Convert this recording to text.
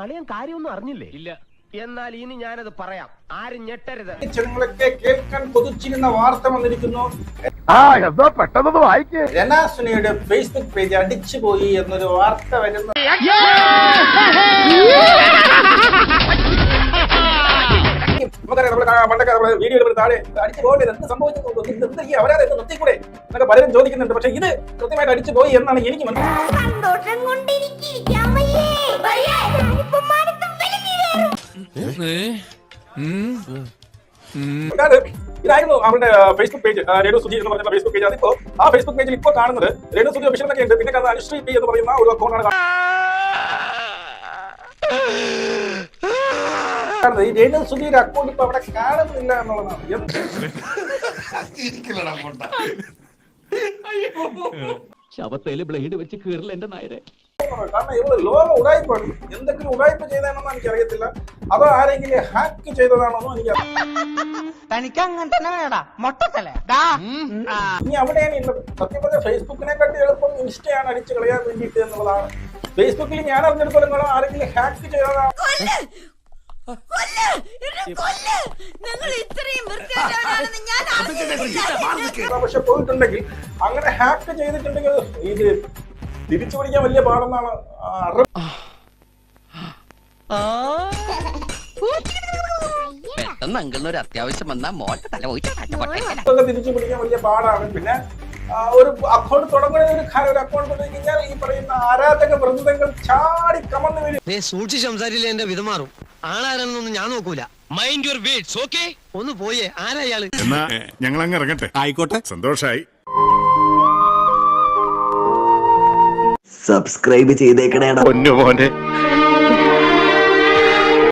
അളിയൻ കാര്യമൊന്നും അറിഞ്ഞില്ലേ? ഇല്ല. എന്നാൽ ഇനി ഞാനത് പറയാം, ആരും ഞെട്ടരുത്. ജനങ്ങളൊക്കെ കേൾക്കാൻ കൊതിച്ചിരുന്ന വാർത്ത വന്നിരിക്കുന്നു. പെട്ടെന്ന് വായിക്കേ. രനാസുനയുടെ ഫേസ്ബുക്ക് പേജ് അടിച്ചുപോയി എന്നൊരു വാർത്ത വരുന്നു. പണ്ടൊക്കെ വീഡിയോ താഴെ അടിച്ചു പോകേണ്ടത് എന്ത് സംഭവിച്ചു, അവരാതെ നിർത്തിക്കൂടെ എന്നൊക്കെ പലരും ചോദിക്കുന്നുണ്ട്. പക്ഷെ ഇത് കൃത്യമായിട്ട് അടിച്ചു പോയി എന്നാണ് എനിക്ക് ഇതായിരുന്നു അവരുടെ ഫേസ്ബുക്ക് പേജ്, രേണു സുധി എന്ന് പറയുന്ന ഫേസ്ബുക്ക് പേജ്. അതിപ്പോ ആ ഫേസ്ബുക്ക് പേജിൽ ഇപ്പോൾ കാണുന്നത് രേണു സുധി ഒഫീഷ്യൽ എന്നൊക്കെ ഉണ്ട്. പിന്നെ അനുശ്രീ പി എന്ന് പറയുന്ന ഒരു അക്കൗണ്ടാണ്. ഈ രേണു സുധിയുടെ അക്കൗണ്ട് ഇപ്പൊ അവിടെ കാണുന്നില്ല എന്നുള്ളതാണ്. ശവത്തേല് ബ്ലേഡ് വെച്ച് കീറില്ല എന്റെ നായരെ. കാരണം ഇവള് ലോക ഉടായ്പാണ്. എന്തെങ്കിലും ഉടായ്പ ചെയ്തതാണെന്നോ എനിക്ക് അറിയത്തില്ല, അതോ ആരെങ്കിലും ഹാക്ക് ചെയ്തതാണെന്നോ എനിക്ക് ഇനി അവിടെയാണ് ഉള്ളത്. സത്യം പറഞ്ഞ ഫേസ്ബുക്കിനെക്കാട്ടി എളുപ്പം ഇൻസ്റ്റയാണ് അടിച്ചു കളയാൻ വേണ്ടിയിട്ട് എന്നുള്ളതാണ്. ഫേസ്ബുക്കിൽ ഞാൻ അറിഞ്ഞെടുത്തോളം ആരെങ്കിലും ഹാക്ക് ചെയ്തതാണ്. പക്ഷെ പോയിട്ടുണ്ടെങ്കിൽ, അങ്ങനെ ഹാക്ക് ചെയ്തിട്ടുണ്ടെങ്കിൽ ഇത് തിരിച്ചു പിടിക്കാൻ വലിയ പാടെന്നാണ്. ഒരു അത്യാവശ്യം വന്നാൽ തിരിച്ചു പിടിക്കാൻ വലിയ പാടാണ്. പിന്നെ ഒരു അക്കൗണ്ട് തുടങ്ങുന്ന ഒരു അക്കൗണ്ട് കഴിഞ്ഞാൽ ഈ പറയുന്ന ആരാധക വൃന്ദങ്ങൾ ചാടി കമന്ന് വരും. സൂക്ഷിച്ച് സംസാരിച്ചില്ല എന്റെ വിധമാറും. ആളാരാണെന്നൊന്നും ഞാൻ നോക്കൂല. Mind your words, okay? ഒന്ന് പോയേ, ആരാ ഇയാള്? എന്നാ ഞങ്ങൾ അങ്ങ് ഇറങ്ങട്ടെ. ആയിക്കോട്ടെ, സന്തോഷായി. സബ്സ്ക്രൈബ് ചെയ്തേക്കണേടാ പൊന്നു മോനെ.